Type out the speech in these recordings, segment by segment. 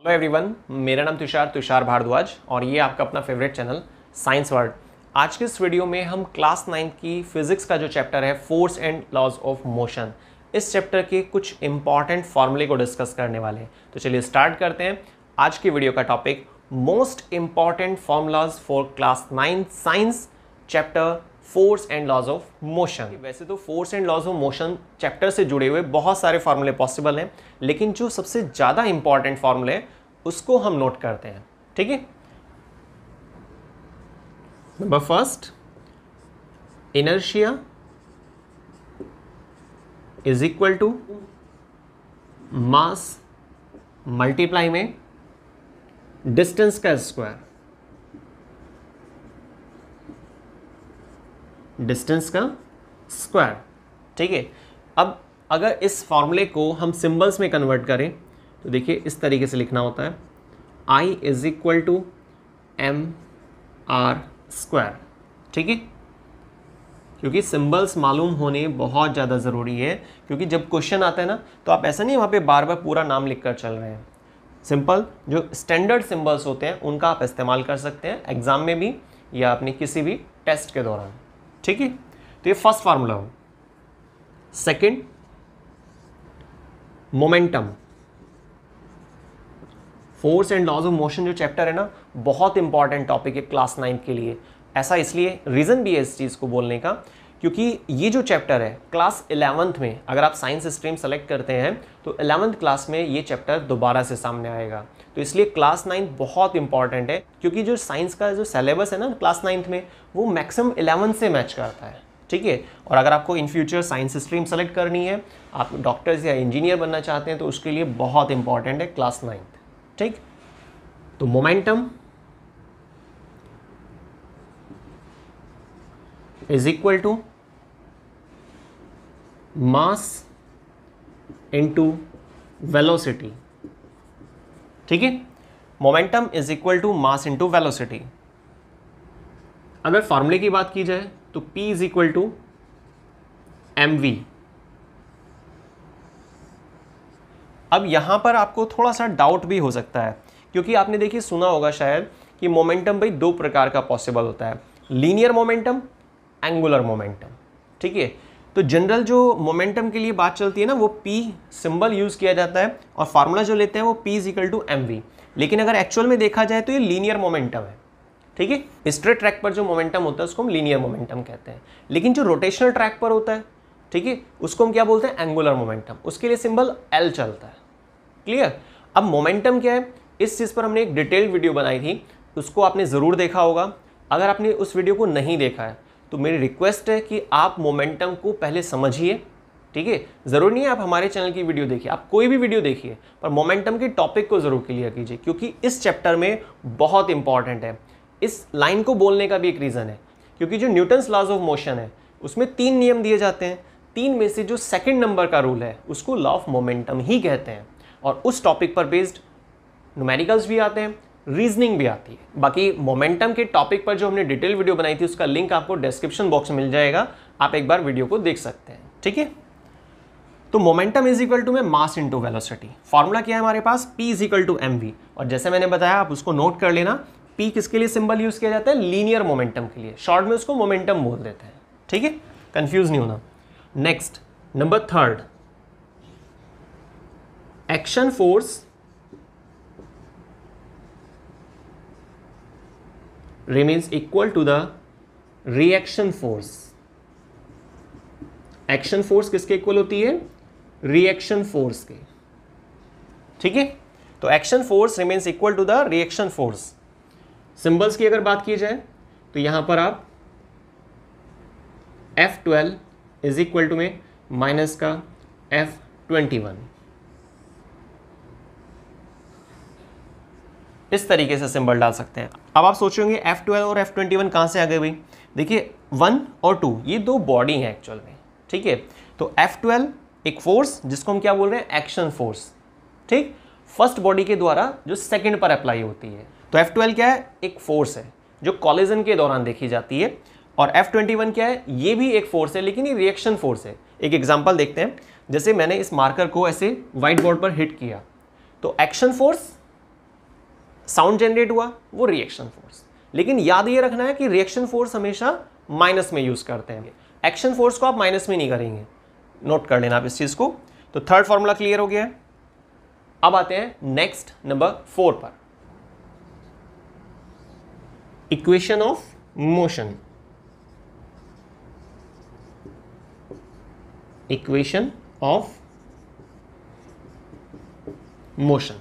Hello everyone, मेरा नाम तुषार भारद्वाज और ये आपका अपना फेवरेट चैनल साइंस वर्ल्ड। आज के इस वीडियो में हम क्लास 9 की फिजिक्स का जो चैप्टर है force and laws of motion, इस चैप्टर के कुछ इंपॉर्टेंट फॉर्मूले को डिस्कस करने वाले हैं। तो चलिए स्टार्ट करते हैं। आज की वीडियो का topic most important formulas for class 9 science chapter force and laws of motion. वैसे तो force and laws of motion chapter से जुड़े हुए बहुत सारे फॉर्मूले पॉसिबल हैं, लेकिन जो सबसे ज़्यादा इंपॉर्टेंट फॉर्मूले उसको हम नोट करते हैं। ठीक है, number first, inertia is equal to mass multiply में डिस्टेंस का स्क्वायर। डिस्टेंस का स्क्वायर, ठीक है। अब अगर इस फॉर्मूले को हम सिंबल्स में कन्वर्ट करें तो देखिए इस तरीके से लिखना होता है, I is equal to M R square. ठीक है, क्योंकि सिंबल्स मालूम होने बहुत ज़्यादा ज़रूरी है, क्योंकि जब क्वेश्चन आता है ना तो आप ऐसा नहीं वहाँ पे बार बार पूरा नाम लिख कर चल रहे हैं। सिंपल जो स्टैंडर्ड सिंबल्स होते हैं उनका आप इस्तेमाल कर सकते हैं एग्जाम में भी या अपने किसी भी टेस्ट के दौरान। ठीक है, तो ये फर्स्ट फार्मूला हो। Second, momentum. Force and laws of motion जो चैप्टर है ना, बहुत इंपॉर्टेंट टॉपिक है क्लास 9 के लिए। ऐसा इसलिए, रीज़न भी है इस चीज़ को बोलने का, क्योंकि ये जो चैप्टर है क्लास 11th में, अगर आप साइंस स्ट्रीम सेलेक्ट करते हैं तो 11th क्लास में ये चैप्टर दोबारा से सामने आएगा। तो इसलिए क्लास 9 बहुत इंपॉर्टेंट है, क्योंकि जो साइंस का जो सिलेबस है ना क्लास 9th में, वो मैक्सिमम 11th से मैच करता है। ठीक है, और अगर आपको in future science stream select करनी है, आप डॉक्टर्स या इंजीनियर बनना चाहते हैं, तो उसके लिए बहुत इंपॉर्टेंट है क्लास 9। ठीक, तो momentum is equal to mass into velocity. ठीक है, momentum is equal to mass into velocity. अगर फॉर्मूले की बात की जाए तो P is equal to mv। अब यहां पर आपको थोड़ा सा डाउट भी हो सकता है, क्योंकि आपने देखिए सुना होगा शायद कि मोमेंटम भाई दो प्रकार का पॉसिबल होता है, लीनियर मोमेंटम, एंगुलर मोमेंटम। ठीक है, तो जनरल जो मोमेंटम के लिए बात चलती है ना, वो P सिंबल यूज किया जाता है और फार्मूला जो लेते हैं वो P is equal to mv। लेकिन अगर एक्चुअल में देखा जाए तो ये लीनियर मोमेंटम है। ठीक है, स्ट्रेट ट्रैक पर जो मोमेंटम होता है उसको हम लीनियर मोमेंटम कहते हैं, लेकिन जो रोटेशनल ट्रैक पर होता है, ठीक है, उसको हम क्या बोलते हैं, एंगुलर मोमेंटम। उसके लिए सिंबल L चलता है। क्लियर। अब मोमेंटम क्या है, इस चीज़ पर हमने एक डिटेल्ड वीडियो बनाई थी, उसको आपने ज़रूर देखा होगा। अगर आपने उस वीडियो को नहीं देखा है तो मेरी रिक्वेस्ट है कि आप मोमेंटम को पहले समझिए। ठीक है, ज़रूरी नहीं है आप हमारे चैनल की वीडियो देखिए, आप कोई भी वीडियो देखिए, पर मोमेंटम के टॉपिक को ज़रूर क्लियर कीजिए, क्योंकि इस चैप्टर में बहुत इंपॉर्टेंट है। इस लाइन को बोलने का भी एक रीज़न है, क्योंकि जो न्यूटन्स लॉज ऑफ मोशन है उसमें 3 नियम दिए जाते हैं। 3 में से जो सेकंड नंबर का रूल है उसको लॉ ऑफ मोमेंटम ही कहते हैं, और उस टॉपिक पर बेस्ड न्यूमेरिकल्स भी आते हैं, रीजनिंग भी आती है। बाकी मोमेंटम के टॉपिक पर जो हमने डिटेल वीडियो बनाई थी उसका लिंक आपको डिस्क्रिप्शन बॉक्स में मिल जाएगा, आप एक बार वीडियो को देख सकते हैं। ठीक है, तो मोमेंटम इज इक्वल टू में मास इनटू वेलोसिटी। फॉर्मूला क्या है हमारे पास, P is equal to mv, और जैसे मैंने बताया आप उसको नोट कर लेना। P किसके लिए सिंबल यूज किया जाता है, लीनियर मोमेंटम के लिए, शॉर्ट में उसको मोमेंटम बोल देते हैं। ठीक है, कंफ्यूज नहीं होना। Next, number third, action force remains equal to the reaction force। Action force किसके इक्वल होती है, रिएक्शन फोर्स के। ठीक है, तो action force remains equal to the reaction force. Symbols की अगर बात की जाए तो यहां पर आप F12 इज इक्वल टू में माइनस का F21, इस तरीके से सिंबल डाल सकते हैं। अब आप सोचेंगे F12 और F21 कहाँ से आ गए भाई। देखिए 1 और 2 ये दो बॉडी हैं एक्चुअल में। ठीक है, तो F12 एक फोर्स जिसको हम क्या बोल रहे हैं, एक्शन फोर्स। ठीक, फर्स्ट बॉडी के द्वारा जो सेकंड पर अप्लाई होती है। तो F12 क्या है, एक फोर्स है जो कॉलिजन के दौरान देखी जाती है, और F21 क्या है, ये भी एक फोर्स है लेकिन ये रिएक्शन फोर्स है। एक एग्जांपल देखते हैं, जैसे मैंने इस मार्कर को ऐसे व्हाइट बोर्ड पर हिट किया तो एक्शन फोर्स साउंड जनरेट हुआ वो रिएक्शन फोर्स। लेकिन याद ये रखना है कि रिएक्शन फोर्स हमेशा माइनस में यूज करते हैं, एक्शन फोर्स को आप माइनस में नहीं करेंगे, नोट कर लेना आप इस चीज को। तो थर्ड फॉर्मूला क्लियर हो गया है। अब आते हैं नेक्स्ट नंबर 4 पर, equation of motion. Equation of motion,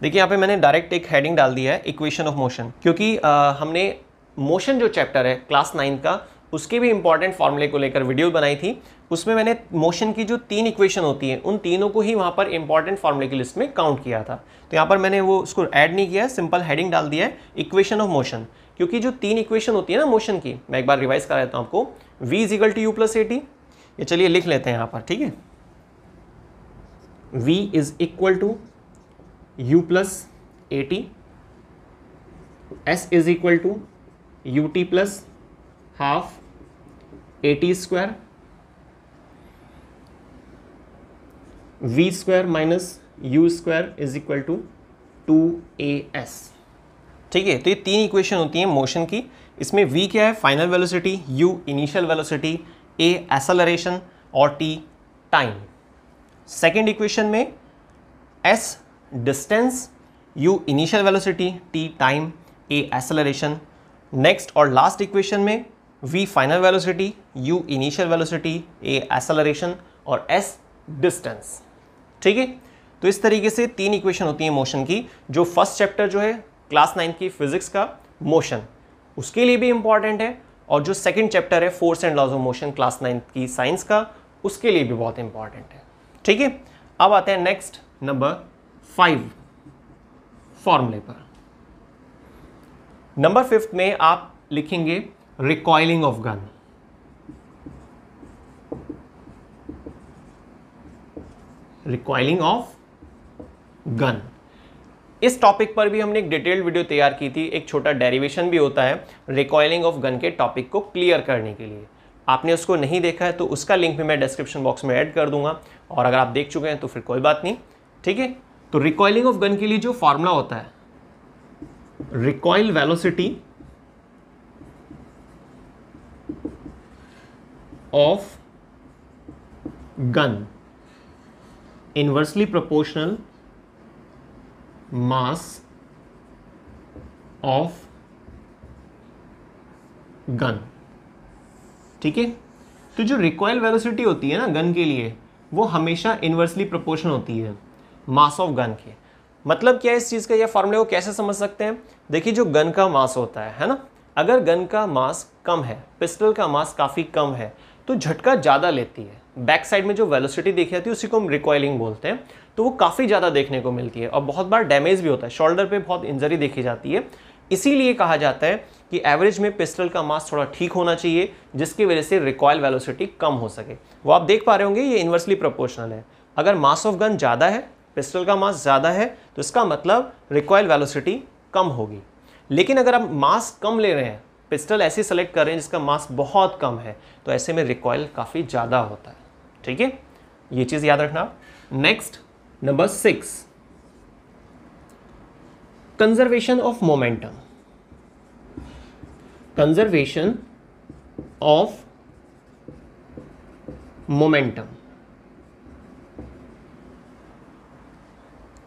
देखिए यहां पे मैंने डायरेक्ट एक हेडिंग डाल दिया है इक्वेशन ऑफ मोशन, क्योंकि हमने मोशन जो चैप्टर है क्लास 9 का उसके भी इंपॉर्टेंट फॉर्मूले को लेकर वीडियो बनाई थी। उसमें मैंने मोशन की जो 3 इक्वेशन होती हैं उन तीनों को ही वहां पर इंपॉर्टेंट फॉर्मूले की लिस्ट में काउंट किया था। तो यहाँ पर मैंने वो उसको ऐड नहीं किया है, सिंपल हेडिंग डाल दिया है इक्वेशन ऑफ मोशन, क्योंकि जो 3 इक्वेशन होती है ना मोशन की, मैं एक बार रिवाइज करा देता हूँ आपको। v = u + at, ये चलिए लिख लेते हैं यहाँ पर, ठीक है। v = u + at, s = ut + ½ at², v² - u² = 2as, ठीक है। तो ये 3 इक्वेशन होती हैं मोशन की। इसमें v क्या है, final velocity, u initial velocity, a acceleration और t टाइम। सेकेंड इक्वेशन में s distance, u initial velocity, t time, a acceleration. Next और लास्ट इक्वेशन में v final velocity, u initial velocity, a acceleration और s distance, ठीक है। तो इस तरीके से 3 इक्वेशन होती हैं मोशन की, जो फर्स्ट चैप्टर जो है क्लास 9 की फिजिक्स का मोशन उसके लिए भी इंपॉर्टेंट है, और जो सेकंड चैप्टर है force and laws of motion class 9 की साइंस का उसके लिए भी बहुत इंपॉर्टेंट है, ठीक है। अब आते हैं नेक्स्ट नंबर 5 फॉर्मूले पर। नंबर 5 में आप लिखेंगे recoiling of gun. Recoiling of gun, इस टॉपिक पर भी हमने एक डिटेल्ड वीडियो तैयार की थी, एक छोटा डेरिवेशन भी होता है रिकॉइलिंग ऑफ गन के टॉपिक को क्लियर करने के लिए। आपने उसको नहीं देखा है तो उसका लिंक भी मैं डिस्क्रिप्शन बॉक्स में ऐड कर दूंगा, और अगर आप देख चुके हैं तो फिर कोई बात नहीं, ठीक है। तो रिकॉइलिंग ऑफ गन के लिए जो फॉर्मूला होता है, recoil velocity of gun inversely proportional mass of gun, ठीक है। तो जो रिकॉइल वेलोसिटी होती है ना गन के लिए, वो हमेशा इनवर्सली प्रोपोर्शनल होती है मास ऑफ गन के। मतलब क्या है इस चीज का, या फॉर्मूले को कैसे समझ सकते हैं। देखिए जो गन का मास होता है ना, अगर गन का मास कम है, पिस्टल का मास काफी कम है, तो झटका ज्यादा लेती है। बैक साइड में जो वेलोसिटी देखी जाती है उसी को हम रिकॉइलिंग बोलते हैं, तो वो काफ़ी ज़्यादा देखने को मिलती है और बहुत बार डैमेज भी होता है, शोल्डर पे बहुत इंजरी देखी जाती है। इसीलिए कहा जाता है कि एवरेज में पिस्टल का मास थोड़ा ठीक होना चाहिए, जिसकी वजह से रिकॉइल वेलोसिटी कम हो सके। वो आप देख पा रहे होंगे ये इन्वर्सली प्रोपोर्शनल है। अगर मास ऑफ गन ज़्यादा है, पिस्टल का मास ज़्यादा है, तो इसका मतलब रिकॉइल वेलोसिटी कम होगी। लेकिन अगर आप मास कम ले रहे हैं, पिस्टल ऐसी सेलेक्ट कर रहे हैं जिसका मास बहुत कम है, तो ऐसे में रिकॉइल काफ़ी ज़्यादा होता है, ठीक है। ये चीज़ याद रखना। Next number 6, conservation of momentum. Conservation of momentum.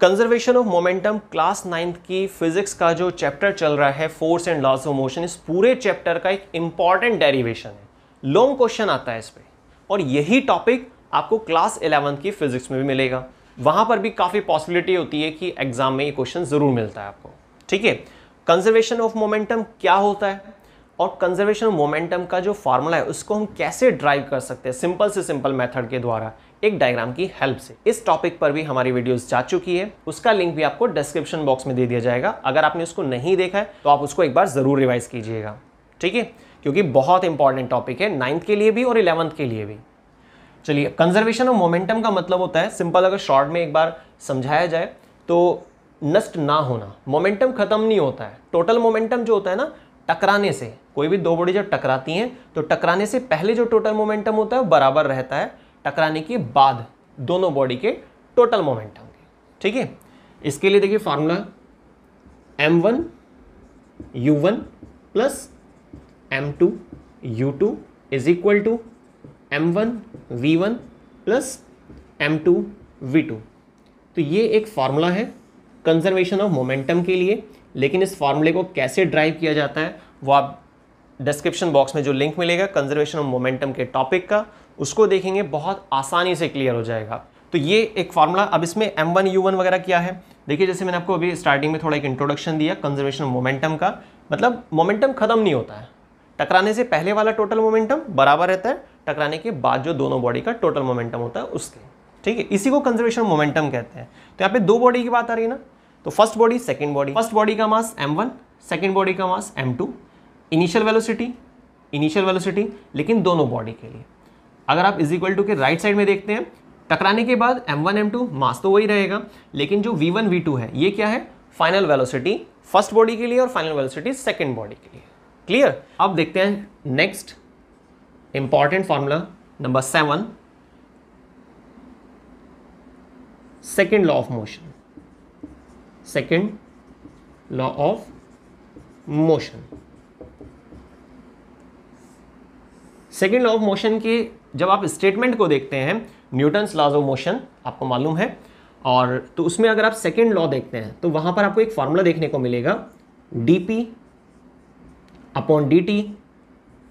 Conservation of momentum class 9th की फिजिक्स का जो चैप्टर चल रहा है force and laws of motion, इस पूरे चैप्टर का एक इंपॉर्टेंट डेरिवेशन है। लॉन्ग क्वेश्चन आता है इस पे, और यही टॉपिक आपको क्लास 11th की फिजिक्स में भी मिलेगा। वहां पर भी काफी पॉसिबिलिटी होती है कि एग्जाम में ये क्वेश्चन जरूर मिलता है आपको, ठीक है। कंजर्वेशन ऑफ मोमेंटम क्या होता है, और कंजर्वेशन ऑफ मोमेंटम का जो फॉर्मूला है उसको हम कैसे ड्राइव कर सकते हैं सिंपल से सिंपल मेथड के द्वारा, एक डायग्राम की हेल्प से। इस टॉपिक पर भी हमारी वीडियोस जा चुकी है, उसका लिंक भी आपको डिस्क्रिप्शन बॉक्स में दे दिया जाएगा। अगर आपने उसको नहीं देखा है तो आप उसको एक बार जरूर रिवाइज कीजिएगा, ठीक है, क्योंकि बहुत इंपॉर्टेंट टॉपिक है 9th के लिए भी और 11th के लिए भी। चलिए, कंजर्वेशन ऑफ मोमेंटम का मतलब होता है, सिंपल अगर शॉर्ट में एक बार समझाया जाए तो नष्ट ना होना। मोमेंटम खत्म नहीं होता है। टोटल मोमेंटम जो होता है ना, टकराने से, कोई भी दो बॉडी जब टकराती हैं तो टकराने से पहले जो टोटल मोमेंटम होता है वो बराबर रहता है टकराने के बाद दोनों बॉडी के टोटल मोमेंटम के, ठीक है। इसके लिए देखिए formula m1 u1 plus m2 u2 is equal to m1 v1 plus m2 v2। तो ये एक फॉर्मूला है कंजर्वेशन ऑफ मोमेंटम के लिए, लेकिन इस फॉर्मूले को कैसे ड्राइव किया जाता है वो आप डिस्क्रिप्शन बॉक्स में जो लिंक मिलेगा कंजर्वेशन ऑफ मोमेंटम के टॉपिक का, उसको देखेंगे, बहुत आसानी से क्लियर हो जाएगा। तो ये एक फार्मूला। अब इसमें m1 u1 वगैरह क्या है, देखिए जैसे मैंने आपको अभी स्टार्टिंग में थोड़ा एक इंट्रोडक्शन दिया कंजर्वेशन ऑफ मोमेंटम का, मतलब मोमेंटम खत्म नहीं होता है, टकराने से पहले वाला टोटल मोमेंटम बराबर रहता है टकराने के बाद जो दोनों बॉडी का टोटल मोमेंटम होता है उसके, ठीक है, इसी को कंजर्वेशन ऑफ मोमेंटम कहते हैं। तो यहाँ पे दो बॉडी की बात आ रही है ना, तो first body second body, first body का मास m1, सेकंड बॉडी का मास m2, इनिशियल वेलोसिटी लेकिन दोनों बॉडी के लिए। अगर आप इज इक्वल टू के राइट साइड में देखते हैं, टकराने के बाद m1 m2 मास तो वही रहेगा, लेकिन जो v1 v2 है ये क्या है, फाइनल वेलोसिटी फर्स्ट बॉडी के लिए और फाइनल वेलोसिटी सेकंड बॉडी के लिए। क्लियर। अब देखते हैं next important formula number 7, second law of motion. Second law of motion, second law of motion के जब आप स्टेटमेंट को देखते हैं, न्यूटन्स लॉज ऑफ मोशन आपको मालूम है, और तो उसमें अगर आप सेकेंड लॉ देखते हैं तो वहां पर आपको एक फॉर्मूला देखने को मिलेगा, dp upon dt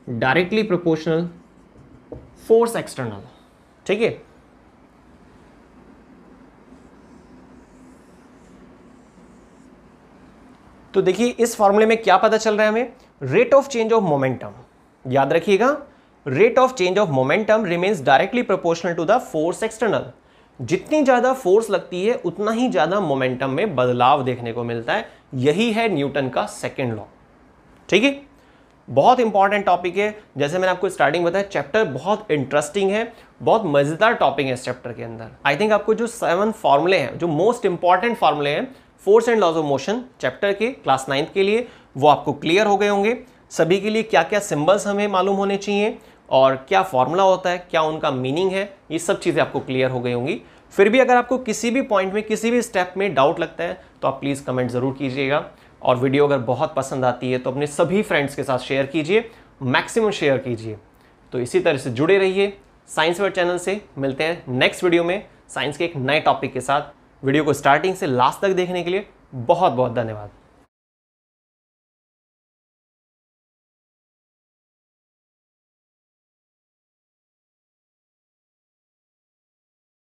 directly proportional force external, ठीक है। तो देखिए इस फॉर्मूले में क्या पता चल रहा है हमें, rate of change of momentum, याद रखिएगा, rate of change of momentum remains directly proportional to the force external. जितनी ज्यादा फोर्स लगती है उतना ही ज्यादा मोमेंटम में बदलाव देखने को मिलता है, यही है न्यूटन का सेकेंड लॉ, ठीक है। बहुत इंपॉर्टेंट टॉपिक है, जैसे मैंने आपको स्टार्टिंग बताया, चैप्टर बहुत इंटरेस्टिंग है, बहुत मजेदार टॉपिक है इस चैप्टर के अंदर। आई थिंक आपको जो 7 फॉर्मूले हैं, जो मोस्ट इंपॉर्टेंट फॉर्मूले हैं force and laws of motion chapter के क्लास 9th के लिए, वो आपको क्लियर हो गए होंगे। सभी के लिए क्या क्या सिंबल्स हमें मालूम होने चाहिए और क्या फॉर्मूला होता है, क्या उनका मीनिंग है, ये सब चीज़ें आपको क्लियर हो गई होंगी। फिर भी अगर आपको किसी भी पॉइंट में, किसी भी स्टेप में डाउट लगता है तो आप प्लीज़ कमेंट ज़रूर कीजिएगा, और वीडियो अगर बहुत पसंद आती है तो अपने सभी फ्रेंड्स के साथ शेयर कीजिए, मैक्सिमम शेयर कीजिए। तो इसी तरह से जुड़े रहिए साइंस वर्ल्ड चैनल से। मिलते हैं नेक्स्ट वीडियो में साइंस के एक नए टॉपिक के साथ। वीडियो को स्टार्टिंग से लास्ट तक देखने के लिए बहुत बहुत धन्यवाद।